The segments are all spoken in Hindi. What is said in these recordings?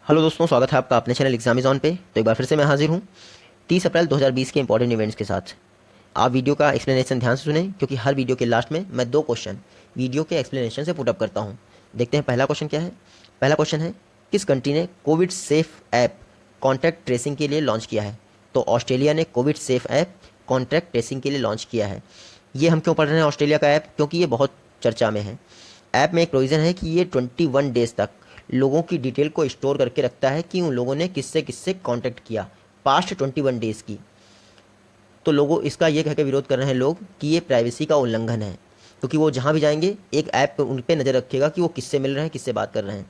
हेलो दोस्तों, स्वागत है आपका अपने चैनल एग्जामिज़ॉन पे। तो एक बार फिर से मैं हाजिर हूँ 30 अप्रैल 2020 के इंपॉर्टेंट इवेंट्स के साथ। आप वीडियो का एक्सप्लेनेशन ध्यान से सुनें, क्योंकि हर वीडियो के लास्ट में मैं 2 क्वेश्चन वीडियो के एक्सप्लेनेशन से पुटअप करता हूँ। देखते हैं पहला क्वेश्चन क्या है। पहला क्वेश्चन है, किस कंट्री ने Covid safe app contact tracing के लिए लॉन्च किया है? तो ऑस्ट्रेलिया ने Covid safe app contact tracing के लिए लॉन्च किया है। ये हम क्यों पढ़ रहे हैं ऑस्ट्रेलिया का ऐप? क्योंकि ये बहुत चर्चा में है। ऐप में एक प्रोविज़न है कि ये 21 डेज़ तक लोगों की डिटेल को स्टोर करके रखता है कि उन लोगों ने किससे किससे कांटेक्ट किया पास्ट 21 डेज़ की। तो लोगों इसका ये कह के विरोध कर रहे हैं लोग कि ये प्राइवेसी का उल्लंघन है, क्योंकि वो जहाँ भी जाएंगे एक ऐप उन पर नज़र रखेगा कि वो किससे मिल रहे हैं, किससे बात कर रहे हैं।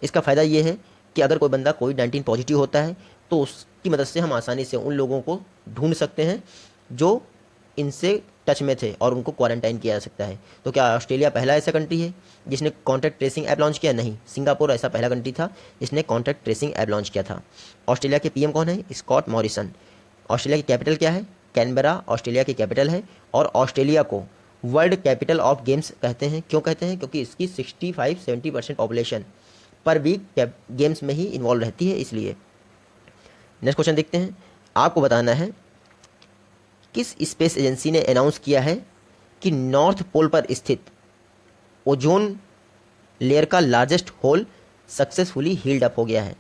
इसका फ़ायदा ये है कि अगर कोई बंदा कोविड-19 पॉजिटिव होता है तो उसकी मदद से हम आसानी से उन लोगों को ढूंढ सकते हैं जो इनसे टच में थे और उनको क्वारंटाइन किया जा सकता है। तो क्या ऑस्ट्रेलिया पहला ऐसा कंट्री है जिसने कॉन्टैक्ट ट्रेसिंग ऐप लॉन्च किया? नहीं, सिंगापुर ऐसा पहला कंट्री था जिसने कॉन्टैक्ट ट्रेसिंग ऐप लॉन्च किया था। ऑस्ट्रेलिया के पीएम कौन है? Scott Morrison. ऑस्ट्रेलिया की कैपिटल क्या है? कैनबरा ऑस्ट्रेलिया की कैपिटल है। और ऑस्ट्रेलिया को वर्ल्ड कैपिटल ऑफ गेम्स कहते हैं। क्यों कहते हैं? क्योंकि इसकी 65-70% पॉपुलेशन पर वीक गेम्स में ही इन्वॉल्व रहती है, इसलिए। नेक्स्ट क्वेश्चन देखते हैं। आपको बताना है किस स्पेस एजेंसी ने अनाउंस किया है कि नॉर्थ पोल पर स्थित ओजोन लेयर का largest hole successfully healed up हो गया है।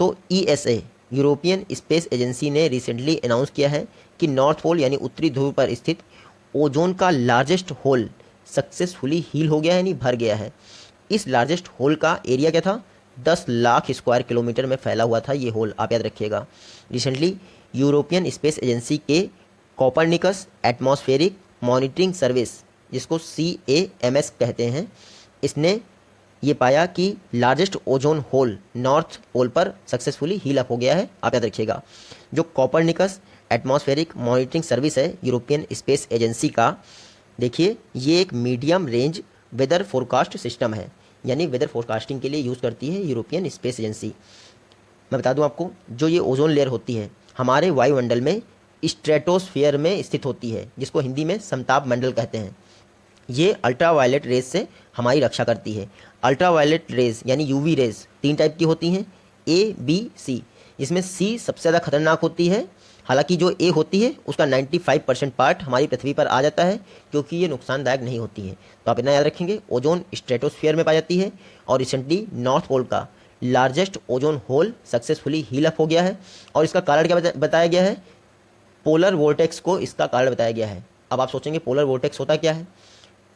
तो ईएसए यूरोपियन स्पेस एजेंसी ने रिसेंटली अनाउंस किया है कि नॉर्थ पोल यानी उत्तरी ध्रुव पर स्थित ओजोन का लार्जेस्ट होल सक्सेसफुली हील हो गया है, यानी भर गया है। इस लार्जेस्ट होल का एरिया क्या था? 10 लाख स्क्वायर किलोमीटर में फैला हुआ था ये होल, आप याद रखिएगा। रिसेंटली यूरोपियन स्पेस एजेंसी के कोपरनिकस एटमॉस्फेरिक मॉनिटरिंग सर्विस, जिसको CAMS कहते हैं, इसने ये पाया कि largest ozone hole north pole पर सक्सेसफुली हील अप हो गया है, आप याद रखिएगा। जो कोपरनिकस एटमॉस्फेरिक मॉनिटरिंग सर्विस है यूरोपियन स्पेस एजेंसी का, देखिए ये एक medium range weather forecast system है, यानी वेदर फोरकास्टिंग के लिए यूज़ करती है यूरोपियन स्पेस एजेंसी। मैं बता दूं आपको, जो ये ओजोन लेयर होती है हमारे वायुमंडल में स्ट्रेटोस्फीयर में स्थित होती है, जिसको हिंदी में समताप मंडल कहते हैं। ये अल्ट्रावायलेट रेज से हमारी रक्षा करती है। अल्ट्रावायलेट रेज यानी यूवी रेज 3 टाइप की होती हैं, A, B, C। इसमें C सबसे ज़्यादा खतरनाक होती है। हालांकि जो A होती है उसका 95% पार्ट हमारी पृथ्वी पर आ जाता है, क्योंकि ये नुकसानदायक नहीं होती है। तो आप इतना याद रखेंगे, ओजोन स्ट्रेटोस्फीयर में पाई जाती है। और रिसेंटली नॉर्थ पोल का largest ozone hole successfully heal up हो गया है। और इसका कारण क्या बताया गया है? पोलर वोर्टेक्स को इसका कारण बताया गया है। अब आप सोचेंगे पोलर वोर्टेक्स होता क्या है?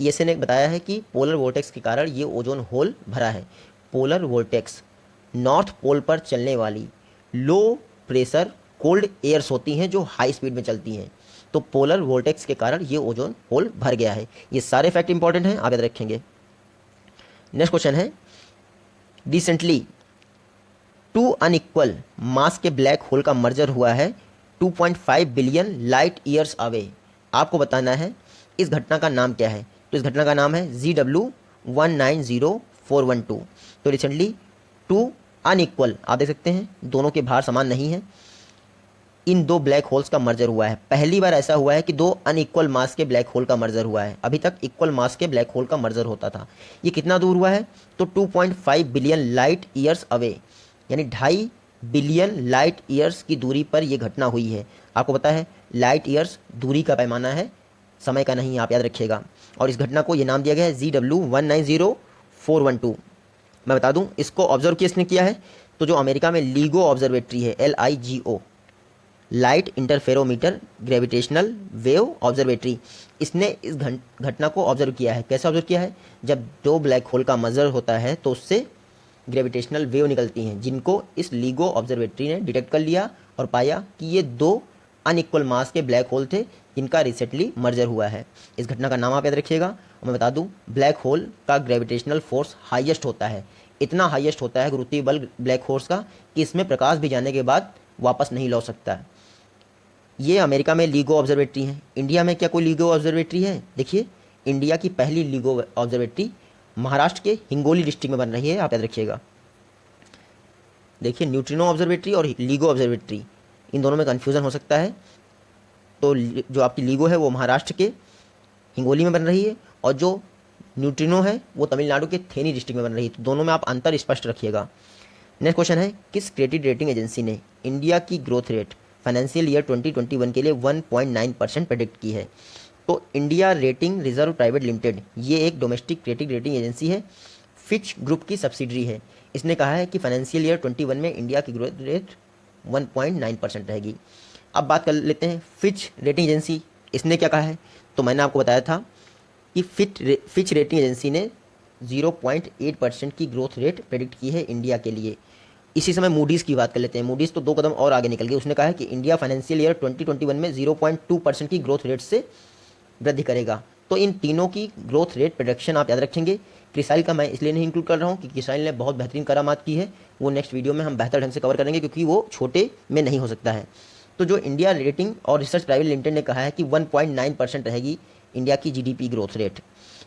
ईएसए ने बताया है कि पोलर वोर्टेक्स के कारण ये ओजोन होल भरा है। पोलर वोर्टेक्स नॉर्थ पोल पर चलने वाली लो प्रेशर कोल्ड एयर्स होती हैं जो हाई स्पीड में चलती हैं। तो पोलर वोर्टेक्स के कारण ये ओजोन होल भर गया है। ये सारे फैक्ट इंपॉर्टेंट हैं, आप याद रखेंगे। नेक्स्ट क्वेश्चन है, रिसेंटली 2 अनइक्वल मास के ब्लैक होल का मर्जर हुआ है 2.5 बिलियन लाइट ईयर्स अवे। आपको बताना है इस घटना का नाम क्या है। तो इस घटना का नाम है ZW190412। तो रिसेंटली 2 अनइक्वल, आप देख सकते हैं दोनों के भार समान नहीं है, इन 2 ब्लैक होल्स का मर्जर हुआ है। पहली बार ऐसा हुआ है कि 2 अनइक्वल मास के ब्लैक होल का मर्जर हुआ है। अभी तक इक्वल मास के ब्लैक होल का मर्जर होता था। ये कितना दूर हुआ है? तो 2.5 बिलियन लाइट ईयर्स अवे, यानी 2.5 बिलियन लाइट ईयर्स की दूरी पर यह घटना हुई है। आपको पता है लाइट ईयर्स दूरी का पैमाना है, समय का नहीं, आप याद रखिएगा। और इस घटना को ये नाम दिया गया है ZW190412। मैं बता दूं, इसको ऑब्जर्व किसने किया है? तो जो अमेरिका में लीगो ऑब्जर्वेटरी है, LIGO, light interferometer gravitational wave observatory, इसने इस घटना को ऑब्जर्व किया है। कैसे ऑब्जर्व किया है? जब 2 ब्लैक होल का मर्जर होता है तो उससे ग्रेविटेशनल वेव निकलती हैं, जिनको इस लीगो ऑब्जर्वेटरी ने डिटेक्ट कर लिया और पाया कि ये 2 अनइक्वल मास के ब्लैक होल थे जिनका रिसेंटली मर्जर हुआ है। इस घटना का नाम आप याद रखिएगा। और मैं बता दूं, ब्लैक होल का ग्रेविटेशनल फोर्स हाईएस्ट होता है। इतना हाईएस्ट होता है गुरुत्वीय बल ब्लैक होल्स का कि इसमें प्रकाश भी जाने के बाद वापस नहीं लौट सकता है। ये अमेरिका में लीगो ऑब्जर्वेटरी है। इंडिया में क्या कोई लीगो ऑब्जर्वेटरी है? देखिए, इंडिया की पहली लीगो ऑब्जर्वेटरी महाराष्ट्र के हिंगोली डिस्ट्रिक्ट में बन रही है, आप याद रखिएगा। देखिए, न्यूट्रिनो ऑब्जर्वेटरी और लीगो ऑब्जर्वेटरी, इन दोनों में कन्फ्यूज़न हो सकता है। तो जो आपकी लीगो है वो महाराष्ट्र के हिंगोली में बन रही है, और जो न्यूट्रिनो है वो तमिलनाडु के थेनी डिस्ट्रिक्ट में बन रही है। तो दोनों में आप अंतर स्पष्ट रखिएगा। नेक्स्ट क्वेश्चन है, किस क्रेडिट रेटिंग एजेंसी ने इंडिया की ग्रोथ रेट फाइनेंशियल ईयर 2021 के लिए 1.9% प्रेडिक्ट की है? तो India rating reserve private limited ये एक डोमेस्टिक क्रेडिट रेटिंग एजेंसी है, फिच ग्रुप की सब्सिडरी है। इसने कहा है कि फाइनेंशियल ईयर 21 में इंडिया की ग्रोथ रेट 1.9% रहेगी। अब बात कर लेते हैं फिच रेटिंग एजेंसी, इसने क्या कहा है? तो मैंने आपको बताया था कि फिच रेटिंग एजेंसी ने 0.8% की ग्रोथ रेट प्रेडिक्ट की है इंडिया के लिए। इसी समय मूडीज़ की बात कर लेते हैं। मूडीज़ तो 2 कदम और आगे निकल गई, उसने कहा है कि इंडिया फाइनेंशियल ईयर 2021 में 0.2% की ग्रोथ रेट से वृद्धि करेगा। तो इन तीनों की ग्रोथ रेट प्रोडक्शन आप याद रखेंगे। क्रिसाइल का मैं इसलिए नहीं इंक्लूड कर रहा हूँ कि क्रिसाइल ने बहुत बेहतरीन करामात की है, वो नेक्स्ट वीडियो में हम बेहतर ढंग से कवर करेंगे क्योंकि वो छोटे में नहीं हो सकता है। तो जो इंडिया रेटिंग और रिसर्च प्राइवेट लिमिटेड ने कहा है कि 1.9% रहेगी इंडिया की जीडीपी ग्रोथ रेट।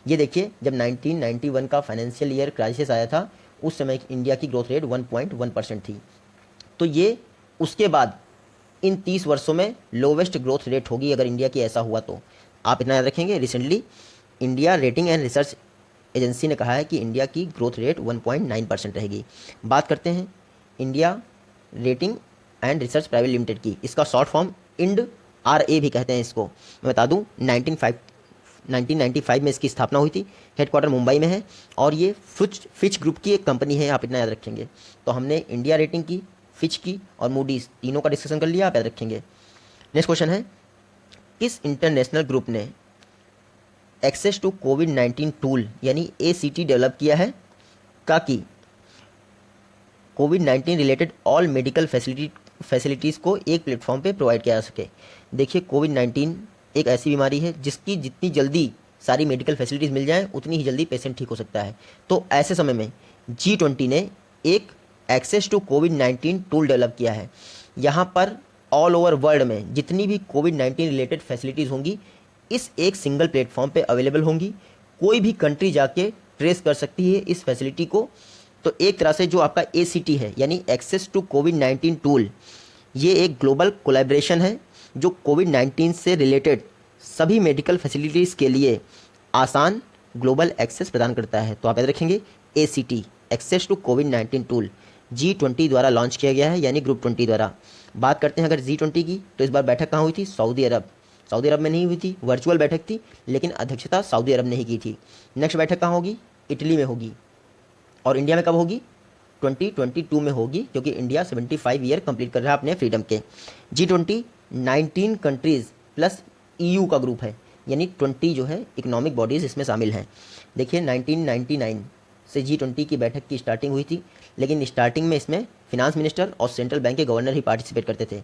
ये देखिए, जब 1991 का फाइनेंशियल ईयर क्राइसिस आया था उस समय इंडिया की ग्रोथ रेट 1.1% थी। तो ये उसके बाद इन 30 वर्षों में लोवेस्ट ग्रोथ रेट होगी अगर इंडिया की ऐसा हुआ तो। आप इतना याद रखेंगे। Recently India rating and research agency ने कहा है कि इंडिया की ग्रोथ रेट 1.9% रहेगी। बात करते हैं India rating and research private limited की, इसका शॉर्ट फॉर्म इंड RA भी कहते हैं इसको। मैं बता दूं 1995 में इसकी स्थापना हुई थी, हेडक्वार्टर मुंबई में है और ये फिच ग्रुप की एक कंपनी है, आप इतना याद रखेंगे। तो हमने इंडिया रेटिंग की, फिच की और मूडीज़ तीनों का डिस्कशन कर लिया, आप याद रखेंगे। नेक्स्ट क्वेश्चन है, किस इंटरनेशनल ग्रुप ने एक्सेस टू कोविड-19 टूल यानी ACT डेवलप किया है ताकि कोविड-19 रिलेटेड ऑल मेडिकल फैसिलिटीज़ को एक प्लेटफॉर्म पे प्रोवाइड किया जा सके? देखिए, कोविड-19 एक ऐसी बीमारी है जिसकी जितनी जल्दी सारी मेडिकल फैसिलिटीज़ मिल जाएं उतनी ही जल्दी पेशेंट ठीक हो सकता है। तो ऐसे समय में G20 ने एक एक्सेस टू कोविड-19 टूल डेवलप किया है। यहाँ पर ऑल ओवर वर्ल्ड में जितनी भी कोविड-19 रिलेटेड फैसिलिटीज़ होंगी इस एक सिंगल प्लेटफॉर्म पे अवेलेबल होंगी। कोई भी कंट्री जाके ट्रेस कर सकती है इस फैसिलिटी को। तो एक तरह से जो आपका ACT है यानी एक्सेस टू कोविड-19 टूल, ये एक ग्लोबल कोलैबोरेशन है जो कोविड-19 से रिलेटेड सभी मेडिकल फैसिलिटीज़ के लिए आसान ग्लोबल एक्सेस प्रदान करता है। तो आप याद रखेंगे ACT एक्सेस टू कोविड-19 टूल G20 द्वारा लॉन्च किया गया है यानी ग्रुप 20 द्वारा। बात करते हैं अगर G20 की, तो इस बार बैठक कहाँ हुई थी? सऊदी अरब। सऊदी अरब में नहीं हुई थी, वर्चुअल बैठक थी, लेकिन अध्यक्षता सऊदी अरब ने ही की थी। नेक्स्ट बैठक कहाँ होगी? इटली में होगी। और इंडिया में कब होगी? 2022 में होगी क्योंकि इंडिया 75 ईयर कंप्लीट कर रहा है अपने फ्रीडम के। G20 19 कंट्रीज़ प्लस EU का ग्रुप है यानी 20 जो है इकोनॉमिक बॉडीज़ इसमें शामिल हैं। देखिए 1999 से G20 की बैठक की स्टार्टिंग हुई थी, लेकिन स्टार्टिंग में इसमें फिनांस मिनिस्टर और सेंट्रल बैंक के गवर्नर ही पार्टिसिपेट करते थे।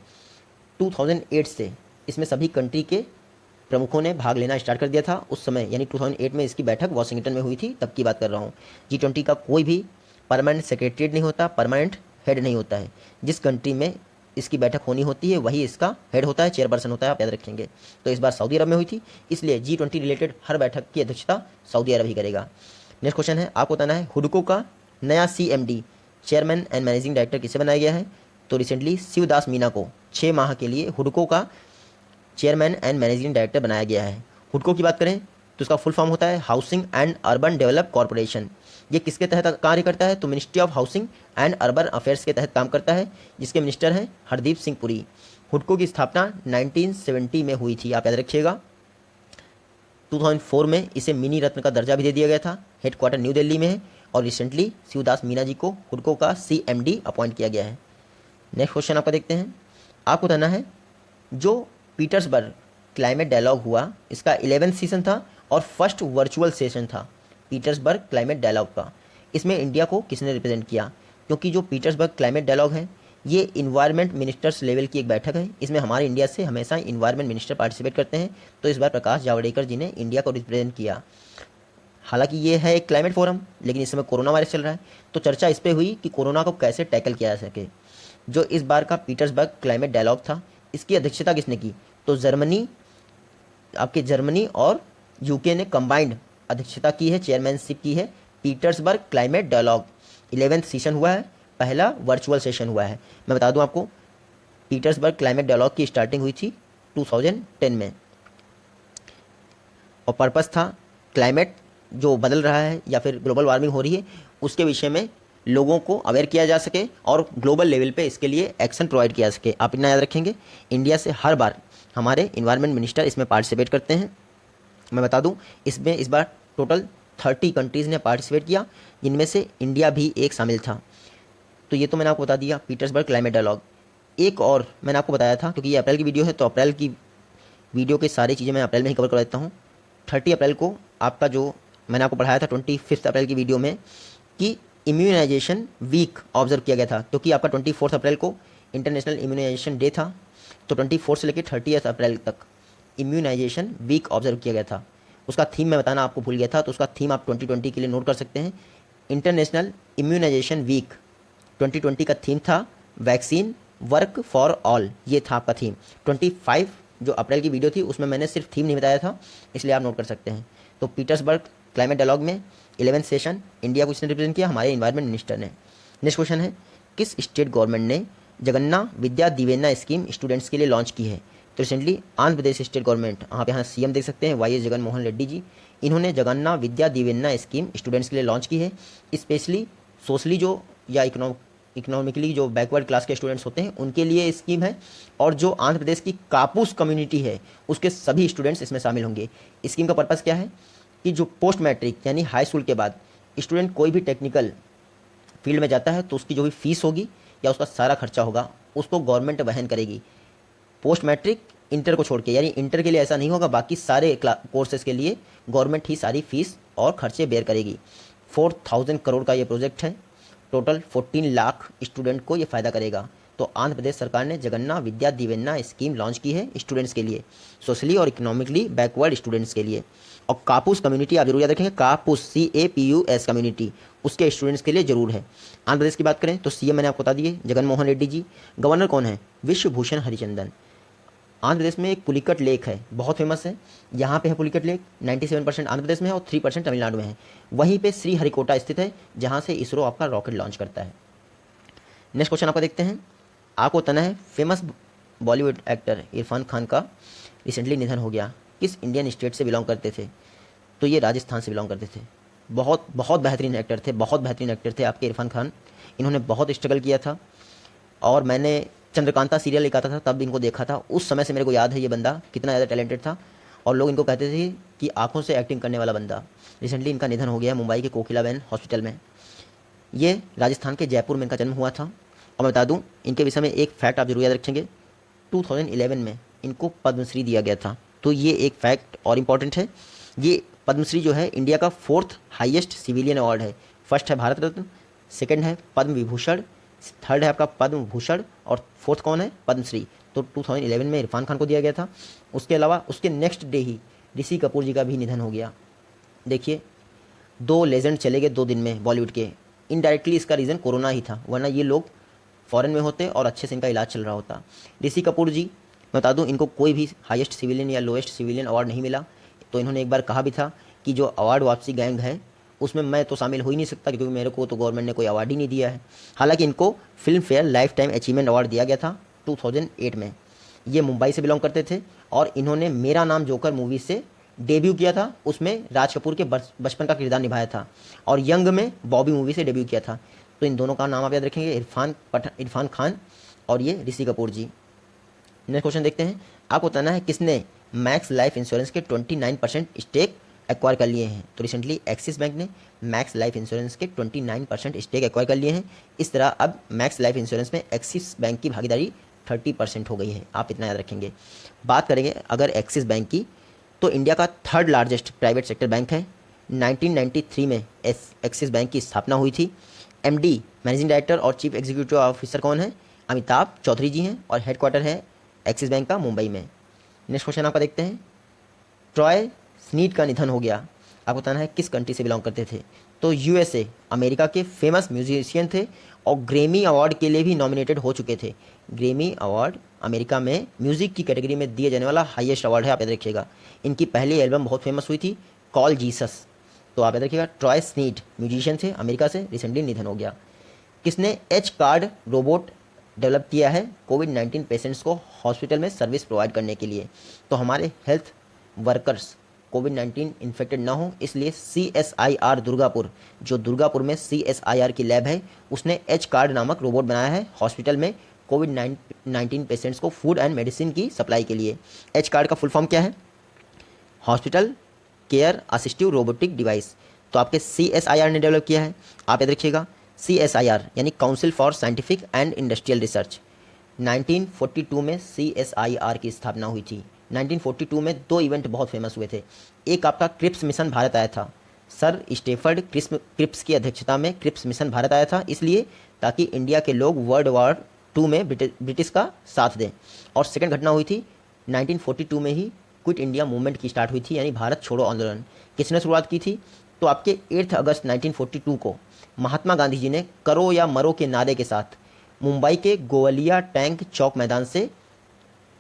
2008 से इसमें सभी कंट्री के प्रमुखों ने भाग लेना स्टार्ट कर दिया था। उस समय यानी 2008 में इसकी बैठक वॉशिंगटन में हुई थी, तब की बात कर रहा हूँ। G20 का कोई भी परमानेंट सेक्रेटरीट नहीं होता, परमानेंट हेड नहीं होता है। जिस कंट्री में इसकी बैठक होनी होती है वही इसका हेड होता है, चेयरपर्सन होता है, आप याद रखेंगे। तो इस बार सऊदी अरब में हुई थी, इसलिए G20 रिलेटेड हर बैठक की अध्यक्षता सऊदी अरब ही करेगा। नेक्स्ट क्वेश्चन है, आपको बताना है हुडको का नया CMD chairman and managing director किसे बनाया गया है? तो रिसेंटली शिवदास मीना को 6 माह के लिए हुडको का चेयरमैन एंड मैनेजिंग डायरेक्टर बनाया गया है। हुडको की बात करें तो इसका फुल फॉर्म होता है housing and urban develop corporation. ये किसके तहत कार्य करता है? तो ministry of housing and urban affairs के तहत काम करता है, जिसके मिनिस्टर हैं हरदीप सिंह पुरी। हुडको की स्थापना 1970 में हुई थी, आप याद रखिएगा। 2004 में इसे मिनी रत्न का दर्जा भी दे दिया गया था। हेडक्वार्टर न्यू दिल्ली में है और रिसेंटली शिवदास मीना जी को हुडको का CMD अपॉइंट किया गया है। नेक्स्ट क्वेश्चन आपका देखते हैं। आपको बताना है जो पीटर्सबर्ग क्लाइमेट डायलॉग हुआ इसका 11th सीजन था और फर्स्ट वर्चुअल सेशन था पीटर्सबर्ग क्लाइमेट डायलॉग का। इसमें इंडिया को किसने रिप्रेजेंट किया? क्योंकि जो पीटर्सबर्ग क्लाइमेट डायलॉग है ये इन्वायरमेंट मिनिस्टर्स लेवल की एक बैठक है। इसमें हमारे इंडिया से हमेशा इन्वायरमेंट मिनिस्टर पार्टिसिपेट करते हैं। तो इस बार प्रकाश जावड़ेकर जी ने इंडिया को रिप्रेजेंट किया। हालांकि ये है एक क्लाइमेट फोरम, लेकिन इस समय कोरोना वायरस चल रहा है, तो चर्चा इस पर हुई कि कोरोना को कैसे टैकल किया जा सके। जो इस बार का पीटर्सबर्ग क्लाइमेट डायलॉग था इसकी अध्यक्षता किसने की? तो जर्मनी और UK ने कंबाइंड अध्यक्षता की है, चेयरमैनशिप की है। Petersburg climate dialogue 11th session हुआ है, पहला वर्चुअल सेशन हुआ है। मैं बता दूं आपको, पीटर्सबर्ग क्लाइमेट डायलॉग की स्टार्टिंग हुई थी 2010 में और पर्पस था क्लाइमेट जो बदल रहा है या फिर ग्लोबल वार्मिंग हो रही है उसके विषय में लोगों को अवेयर किया जा सके और ग्लोबल लेवल पे इसके लिए एक्शन प्रोवाइड किया जा सके। आप इतना याद रखेंगे, इंडिया से हर बार हमारे इन्वायरमेंट मिनिस्टर इसमें पार्टिसिपेट करते हैं। मैं बता दूं, इसमें इस बार टोटल 30 कंट्रीज़ ने पार्टिसिपेट किया, जिनमें से इंडिया भी एक शामिल था। तो ये तो मैंने आपको बता दिया पीटर्सबर्ग क्लाइमेट डायलॉग। एक और मैंने आपको बताया था, क्योंकि ये अप्रैल की वीडियो है तो अप्रैल की वीडियो की सारी चीज़ें मैं अप्रैल में ही कवर कर देता हूँ। 30 अप्रैल को आपका जो मैंने आपको पढ़ाया था 25 अप्रैल की वीडियो में कि इम्यूनाइजेशन वीक ऑब्जर्व किया गया था, क्योंकि आपका 24 अप्रैल को इंटरनेशनल इम्यूनाइजेशन डे था। तो 24 से लेकर 30 अप्रैल तक इम्यूनाइजेशन वीक ऑब्जर्व किया गया था। उसका थीम मैं बताना आपको भूल गया था, तो उसका थीम आप 2020 के लिए नोट कर सकते हैं। इंटरनेशनल इम्यूनाइजेशन वीक 2020 का थीम था वैक्सीन वर्क फॉर ऑल, ये था आपका थीम। 25 जो अप्रैल की वीडियो थी उसमें मैंने सिर्फ थीम नहीं बताया था, इसलिए आप नोट कर सकते हैं। तो पीटर्सबर्ग क्लाइमेट डायलॉग में 11th सेशन इंडिया को इसने रिप्रेजेंट किया, हमारे इन्वायरमेंट मिनिस्टर ने। नेक्स्ट क्वेश्चन है, किस स्टेट गवर्नमेंट ने जगन्ना विद्या दिवेना स्कीम स्टूडेंट्स के लिए लॉन्च की है? तो recently Andhra Pradesh state government, आप यहाँ सीएम देख सकते हैं वाई एस जगन मोहन रेड्डी जी, इन्होंने जगन्ना विद्या दिवेना स्कीम स्टूडेंट्स के लिए लॉन्च की है। स्पेशली सोशली जो या इकोनॉमिकली जो बैकवर्ड क्लास के स्टूडेंट्स होते हैं उनके लिए स्कीम है, और जो आंध्र प्रदेश की कापूस कम्युनिटी है उसके सभी स्टूडेंट्स इसमें शामिल होंगे। स्कीम का पर्पज़ क्या है कि जो पोस्ट मैट्रिक यानी हाई स्कूल के बाद स्टूडेंट कोई भी टेक्निकल फील्ड में जाता है तो उसकी जो भी फीस होगी या उसका सारा खर्चा होगा उसको गवर्नमेंट वहन करेगी। पोस्ट मैट्रिक इंटर को छोड़ के, यानी इंटर के लिए ऐसा नहीं होगा, बाकी सारे कोर्सेज के लिए गवर्नमेंट ही सारी फीस और खर्चे बेयर करेगी। 4000 करोड़ का ये प्रोजेक्ट है, टोटल 14 लाख स्टूडेंट को ये फ़ायदा करेगा। तो आंध्र प्रदेश सरकार ने जगन्ना विद्या दिवेना स्कीम लॉन्च की है स्टूडेंट्स के लिए, सोशली और इकोनॉमिकली बैकवर्ड स्टूडेंट्स के लिए। और कापूस कम्युनिटी आप जरूर याद रखेंगे, कापूस CAPUS कम्युनिटी, उसके स्टूडेंट्स के लिए जरूर है। आंध्र प्रदेश की बात करें तो सीएम मैंने आपको बता दिए जगन मोहन रेड्डी जी। गवर्नर कौन है? विश्वभूषण हरिचंदन। आंध्र प्रदेश में एक पुलिकट लेक है, बहुत फेमस है, यहाँ पे है पुलिकट लेक। 97% आंध्र प्रदेश में है और 3% तमिलनाडु में है। वहीं पे श्रीहरिकोटा स्थित है, जहाँ से इसरो आपका रॉकेट लॉन्च करता है। नेक्स्ट क्वेश्चन आपका देखते हैं। आपको बताना है फेमस बॉलीवुड एक्टर इरफान खान का रिसेंटली निधन हो गया, किस इंडियन स्टेट से बिलोंग करते थे? तो ये राजस्थान से बिलोंग करते थे। बहुत बहुत बेहतरीन एक्टर थे, बहुत बेहतरीन एक्टर थे आपके इरफान खान। इन्होंने बहुत स्ट्रगल किया था, और मैंने चंद्रकांता सीरियल एक आता था तब इनको देखा था। उस समय से मेरे को याद है ये बंदा कितना ज़्यादा टैलेंटेड था, और लोग इनको कहते थे कि आंखों से एक्टिंग करने वाला बंदा। रिसेंटली इनका निधन हो गया है मुंबई के कोकिलाबेन हॉस्पिटल में। ये राजस्थान के जयपुर में इनका जन्म हुआ था। और मैं बता दूं इनके विषय में एक फैक्ट आप जरूर याद रखेंगे, 2011 में इनको पद्मश्री दिया गया था। तो ये एक फैक्ट और इम्पॉर्टेंट है। ये पद्मश्री जो है इंडिया का 4th हाईएस्ट सिविलियन अवार्ड है। फर्स्ट है भारत रत्न, सेकंड है पद्म विभूषण, थर्ड है आपका पद्म भूषण, और फोर्थ कौन है? पद्मश्री। तो 2011 में इरफान खान को दिया गया था। उसके अलावा उसके नेक्स्ट डे ही ऋषि कपूर जी का भी निधन हो गया। देखिए 2 लेजेंड चले गए 2 दिन में बॉलीवुड के। इनडायरेक्टली इसका रीज़न कोरोना ही था, वरना ये लोग फॉरेन में होते और अच्छे से इनका इलाज चल रहा होता। ऋषि कपूर जी, मैं बता दूं इनको कोई भी हाईएस्ट सिविलियन या लोएस्ट सिविलियन अवार्ड नहीं मिला। तो इन्होंने एक बार कहा भी था कि जो अवार्ड वापसी गैंग है उसमें मैं तो शामिल हो ही नहीं सकता, क्योंकि मेरे को तो गवर्नमेंट ने कोई अवार्ड ही नहीं दिया है। हालांकि इनको film fair life time achievement award दिया गया था 2008 में। ये मुंबई से बिलोंग करते थे, और इन्होंने मेरा नाम जोकर मूवी से डेब्यू किया था। उसमें राज कपूर के बचपन का किरदार निभाया था, और यंग में बॉबी मूवी से डेब्यू किया था। तो इन दोनों का नाम आप याद रखेंगे, इरफान खान और ये ऋषि कपूर जी। नेक्स्ट क्वेश्चन देखते हैं। आपको बताना है किसने मैक्स लाइफ इंश्योरेंस के 29% स्टेक एक्वायर कर लिए हैं? तो रिसेंटली एक्सिस बैंक ने मैक्स लाइफ इंश्योरेंस के 29% स्टेक एक्वायर कर लिए हैं। इस तरह अब मैक्स लाइफ इंश्योरेंस में एक्सिस बैंक की भागीदारी 30% हो गई है। आप इतना याद रखेंगे। बात करेंगे अगर एक्सिस बैंक की, तो इंडिया का 3rd largest private sector bank है। 1993 में एक्सिस बैंक की स्थापना हुई थी। MD मैनेजिंग डायरेक्टर और चीफ एग्जीक्यूटिव ऑफिसर कौन है? अमिताभ चौधरी जी हैं, और हेडक्वार्टर है एक्सिस बैंक का मुंबई में। नेक्स्ट क्वेश्चन आपका देखते हैं। ट्रॉय स्नीड का निधन हो गया। आपको बताना है किस कंट्री से बिलोंग करते थे? तो USA अमेरिका के फेमस म्यूजिशियन थे, और ग्रेमी अवार्ड के लिए भी नॉमिनेटेड हो चुके थे। ग्रेमी अवार्ड अमेरिका में म्यूज़िक की कैटेगरी में दिए जाने वाला हाईएस्ट अवार्ड है, आप याद रखिएगा। इनकी पहली एल्बम बहुत फेमस हुई थी, कॉल जीसस। तो आप याद रखिएगा ट्रॉय स्नीड म्यूजिशियन थे अमेरिका से, रिसेंटली निधन हो गया। किसने एच कार्ड रोबोट डेवलप किया है कोविड-19 पेशेंट्स को हॉस्पिटल में सर्विस प्रोवाइड करने के लिए? तो हमारे हेल्थ वर्कर्स कोविड-19 इन्फेक्टेड ना हो, इसलिए CSIR दुर्गापुर, जो दुर्गापुर में CSIR की लैब है, उसने एच कार्ड नामक रोबोट बनाया है हॉस्पिटल में कोविड-19 पेशेंट्स को फूड एंड मेडिसिन की सप्लाई के लिए। एच कार्ड का फुल फॉर्म क्या है? Hospital care assistive robotic device. तो आपके CSIR ने डेवलप किया है। आप याद रखिएगा, CSIR यानी council for scientific and industrial research. 1942 में CSIR की स्थापना हुई थी। 1942 में दो इवेंट बहुत फेमस हुए थे। एक आपका क्रिप्स मिशन भारत आया था, सर स्टेफर्ड क्रिप्स की अध्यक्षता में क्रिप्स मिशन भारत आया था, इसलिए ताकि इंडिया के लोग वर्ल्ड वॉर 2 में ब्रिटिश का साथ दें। और सेकंड घटना हुई थी 1942 में ही क्विट इंडिया मूवमेंट की स्टार्ट हुई थी, यानी भारत छोड़ो आंदोलन। किसने शुरुआत की थी? तो आपके 8 अगस्त 1942 को महात्मा गांधी जी ने करो या मरो के नारे के साथ मुंबई के गोवलिया टैंक चौक मैदान से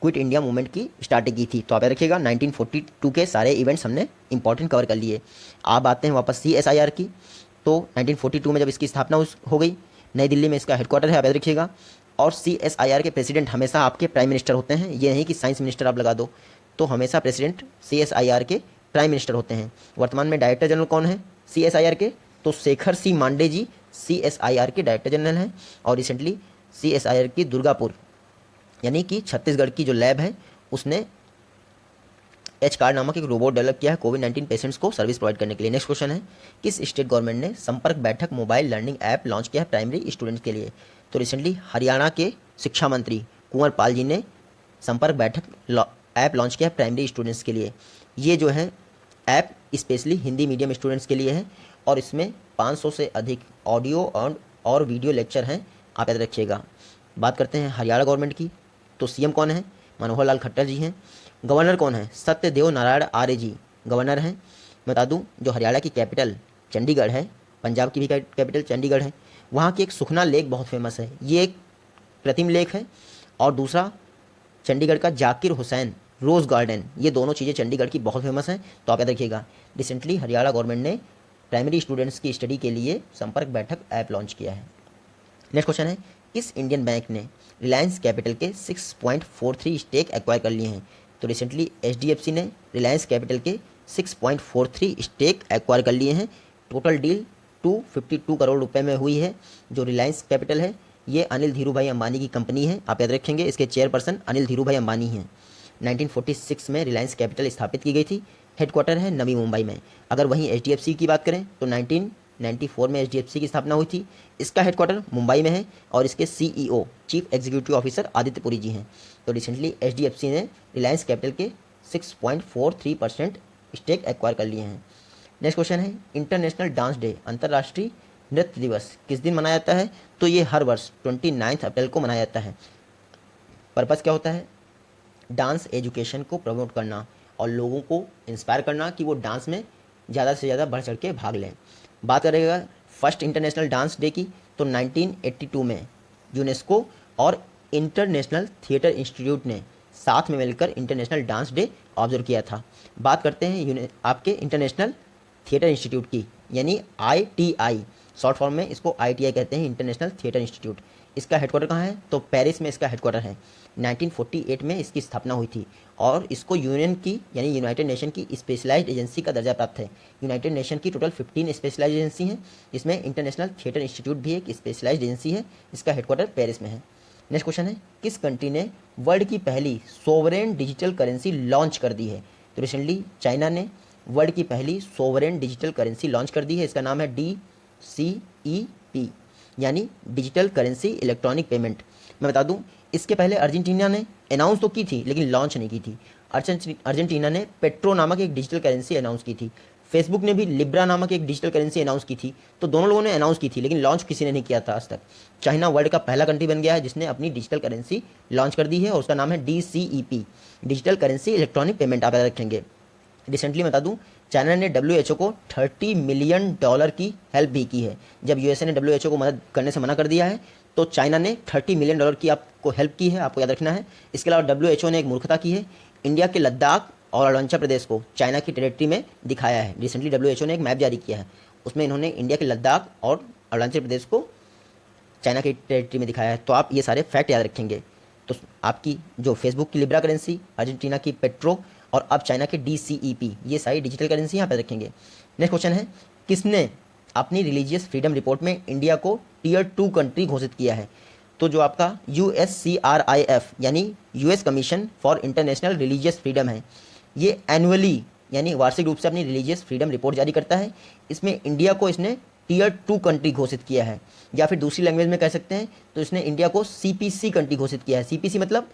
क्विट इंडिया मूवमेंट की स्टार्टिंग की थी। तो आप याद रखिएगा 1942 के सारे इवेंट्स हमने इंपॉर्टेंट कवर कर लिए। आप आते हैं वापस CSIR की। तो 1942 में जब इसकी स्थापना हो गई, नई दिल्ली में इसका हेडक्वार्टर है, आप याद रखिएगा। और CSIR के प्रेसिडेंट हमेशा आपके प्राइम मिनिस्टर होते हैं, ये नहीं कि साइंस मिनिस्टर आप लगा दो। तो हमेशा प्रेसिडेंट CSIR के प्राइम मिनिस्टर होते हैं। वर्तमान में डायरेक्टर जनरल कौन है CSIR के? तो शेखर सी मांडे जी CSIR के डायरेक्टर जनरल हैं। और रिसेंटली CSIR की दुर्गापुर यानी कि छत्तीसगढ़ की जो लैब है, उसने एच कार्ड नामक एक रोबोट डेवलप किया है कोविड-19 पेशेंट्स को सर्विस प्रोवाइड करने के लिए। नेक्स्ट क्वेश्चन है, किस स्टेट गवर्नमेंट ने संपर्क बैठक मोबाइल लर्निंग ऐप लॉन्च किया है प्राइमरी स्टूडेंट्स के लिए? तो रिसेंटली हरियाणा के शिक्षा मंत्री कुंवर पाल जी ने संपर्क बैठक ऐप लॉन्च किया है प्राइमरी स्टूडेंट्स के लिए। ये जो है app specially Hindi medium students के लिए है और इसमें 500 से अधिक ऑडियो और वीडियो लेक्चर हैं, आप याद रखिएगा। बात करते हैं हरियाणा गवर्नमेंट की। तो CM कौन है? मनोहर लाल खट्टर जी हैं। गवर्नर कौन है? सत्यदेव नारायण आर्य जी गवर्नर हैं। मैं बता दूं, जो हरियाणा की कैपिटल चंडीगढ़ है, पंजाब की भी कैपिटल चंडीगढ़ है, वहाँ की एक सुखना लेक बहुत फेमस है। ये एक कृत्रिम लेक है। और दूसरा चंडीगढ़ का जाकिर हुसैन रोज़ गार्डन, ये दोनों चीज़ें चंडीगढ़ की बहुत फेमस हैं। तो आप याद रखिएगा, रिसेंटली हरियाणा गवर्नमेंट ने प्राइमरी स्टूडेंट्स की स्टडी के लिए संपर्क बैठक ऐप लॉन्च किया है। नेक्स्ट क्वेश्चन है, किस इंडियन बैंक ने रिलायंस कैपिटल के 6.43 स्टेक एक्वायर कर लिए हैं? तो रिसेंटली HDFC ने रिलायंस कैपिटल के 6.43 स्टेक एक्वायर कर लिए हैं। टोटल डील 252 करोड़ रुपए में हुई है। जो रिलायंस कैपिटल है, ये अनिल धीरूभाई अंबानी की कंपनी है, आप याद रखेंगे। इसके चेयरपर्सन अनिल धीरूभाई अंबानी हैं। 1946 में रिलायंस कैपिटल स्थापित की गई थी। हेडक्वार्टर है नवी मुंबई में। अगर वहीं HDFC की बात करें तो 1994 में HDFC की स्थापना हुई थी। इसका हेडक्वार्टर मुंबई में है और इसके CEO chief executive officer Aditya Puri ji हैं। तो रिसेंटली HDFC ने रिलायंस कैपिटल के 6.43% स्टेक एक्वायर कर लिए हैं। नेक्स्ट क्वेश्चन है, इंटरनेशनल डांस डे अंतर्राष्ट्रीय नृत्य दिवस किस दिन मनाया जाता है? तो ये हर वर्ष 29 अप्रैल को मनाया जाता है। पर्पज़ क्या होता है? डांस एजुकेशन को प्रमोट करना और लोगों को इंस्पायर करना कि वो डांस में ज़्यादा से ज़्यादा बढ़ चढ़ के भाग लें। बात करेगा फर्स्ट इंटरनेशनल डांस डे की, तो 1982 में यूनेस्को और इंटरनेशनल थिएटर इंस्टीट्यूट ने साथ में मिलकर इंटरनेशनल डांस डे ऑब्जर्व किया था। बात करते हैं आपके इंटरनेशनल थिएटर इंस्टीट्यूट की, यानी ITI, शॉर्ट फॉर्म में इसको ITI कहते हैं, इंटरनेशनल थिएटर इंस्टीट्यूट। इसका हेडक्वार्टर कहाँ है? तो पेरिस में इसका हेडक्वार्टर है। 1948 में इसकी स्थापना हुई थी और इसको यूनियन की यानी यूनाइटेड नेशन की स्पेशलाइज्ड एजेंसी का दर्जा प्राप्त है। यूनाइटेड नेशन की टोटल 15 स्पेशलाइज्ड एजेंसी हैं, जिसमें इंटरनेशनल थिएटर इंस्टीट्यूट भी एक स्पेशलाइज्ड एजेंसी है। इसका हेडक्वार्टर पेरिस में है। नेक्स्ट क्वेश्चन है, किस कंट्री ने वर्ल्ड की पहली सोवरेन डिजिटल करेंसी लॉन्च कर दी है? तो रिसेंटली चाइना ने वर्ल्ड की पहली सोवरेन डिजिटल करेंसी लॉन्च कर दी है। इसका नाम है DCEP यानी डिजिटल करेंसी इलेक्ट्रॉनिक पेमेंट। मैं बता दूं, इसके पहले अर्जेंटीना ने अनाउंस तो की थी लेकिन लॉन्च नहीं की थी। अर्जेंटीना ने पेट्रो नामक एक डिजिटल करेंसी अनाउंस की थी। फेसबुक ने भी लिब्रा नामक एक डिजिटल करेंसी अनाउंस की थी। तो दोनों लोगों ने अनाउंस की थी लेकिन लॉन्च किसी ने नहीं किया था आज तक। चाइना वर्ल्ड का पहला कंट्री बन गया है जिसने अपनी डिजिटल करेंसी लॉन्च कर दी है और उसका नाम है DCEP, digital currency electronic payment, आप याद रखेंगे। रिसेंटली बता दूं, चाइना ने WHO को $30 मिलियन की हेल्प भी की है। जब USA ने WHO को मदद करने से मना कर दिया है तो चाइना ने $30 मिलियन की आपको हेल्प की है, आपको याद रखना है। इसके अलावा WHO ने एक मूर्खता की है, इंडिया के लद्दाख और अरुणाचल प्रदेश को चाइना की टेरिटरी में दिखाया है। रिसेंटली WHO ने एक मैप जारी किया है, उसमें इन्होंने इंडिया के लद्दाख और अरुणाचल प्रदेश को चाइना की टेरिटरी में दिखाया है। तो आप ये सारे फैक्ट याद रखेंगे। तो आपकी जो फेसबुक की लिब्रा करेंसी, अर्जेंटीना की पेट्रो और अब चाइना के DCEP, ये सारी डिजिटल करेंसी यहाँ पे रखेंगे। नेक्स्ट क्वेश्चन है, किसने अपनी रिलीजियस फ्रीडम रिपोर्ट में इंडिया को टियर 2 कंट्री घोषित किया है? तो जो आपका USCRIF यानी US commission for international religious freedom है, ये एनुअली यानी वार्षिक रूप से अपनी रिलीजियस फ्रीडम रिपोर्ट जारी करता है। इसमें इंडिया को इसने टियर 2 कंट्री घोषित किया है, या फिर दूसरी लैंग्वेज में कह सकते हैं तो इसने इंडिया को CPC कंट्री घोषित किया है। CPC मतलब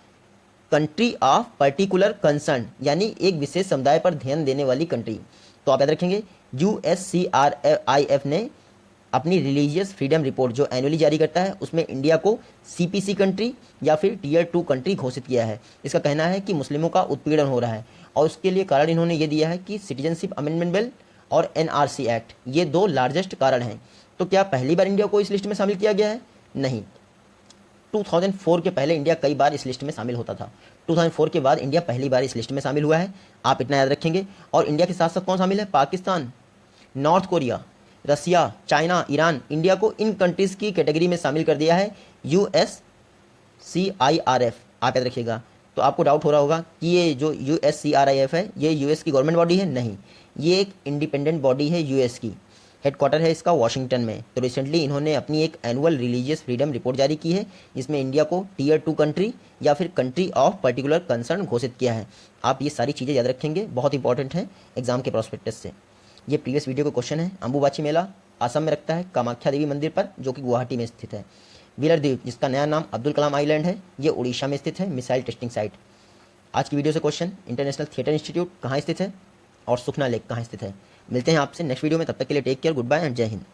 कंट्री ऑफ पर्टिकुलर कंसर्न, यानी एक विशेष समुदाय पर ध्यान देने वाली कंट्री। तो आप याद रखेंगे USCRIF ने अपनी रिलीजियस फ्रीडम रिपोर्ट जो एनुअली जारी करता है उसमें इंडिया को CPC कंट्री या फिर टियर 2 कंट्री घोषित किया है। इसका कहना है कि मुस्लिमों का उत्पीड़न हो रहा है, और उसके लिए कारण इन्होंने ये दिया है कि सिटीजनशिप अमेंडमेंट बिल और NRC एक्ट, ये 2 लार्जेस्ट कारण हैं। तो क्या पहली बार इंडिया को इस लिस्ट में शामिल किया गया है? नहीं, 2004 के पहले इंडिया कई बार इस लिस्ट में शामिल होता था। 2004 के बाद इंडिया पहली बार इस लिस्ट में शामिल हुआ है, आप इतना याद रखेंगे। और इंडिया के साथ साथ कौन शामिल है? पाकिस्तान, नॉर्थ कोरिया, रसिया, चाइना, ईरान, इंडिया को इन कंट्रीज़ की कैटेगरी में शामिल कर दिया है USCIRF, आप याद रखिएगा। तो आपको डाउट हो रहा होगा कि ये जो USCRIF है ये US की गवर्नमेंट बॉडी है? नहीं, ये एक इंडिपेंडेंट बॉडी है US की, हेडक्वार्टर है इसका वाशिंगटन में। तो रिसेंटली इन्होंने अपनी एक एनुअल रिलीजियस फ्रीडम रिपोर्ट जारी की है, जिसमें इंडिया को टियर 2 कंट्री या फिर कंट्री ऑफ पर्टिकुलर कंसर्न घोषित किया है। आप ये सारी चीज़ें याद रखेंगे, बहुत इंपॉर्टेंट है एग्जाम के प्रोस्पेक्टस से। ये प्रीवियस वीडियो का क्वेश्चन है। अंबुबाची मेला असम में रखता है कामाख्या देवी मंदिर पर, जो कि गुवाहाटी में स्थित है। व्हीलर द्वीप, जिसका नया नाम अब्दुल कलाम आइलैंड है, ये उड़ीसा में स्थित है, मिसाइल टेस्टिंग साइट। आज की वीडियो से क्वेश्चन, इंटरनेशनल थिएटर इंस्टीट्यूट कहाँ स्थित है और सुखना लेक कहाँ स्थित है। मिलते हैं आपसे नेक्स्ट वीडियो में, तब तक के लिए टेक केयर, गुड बाय एंड जय हिंद।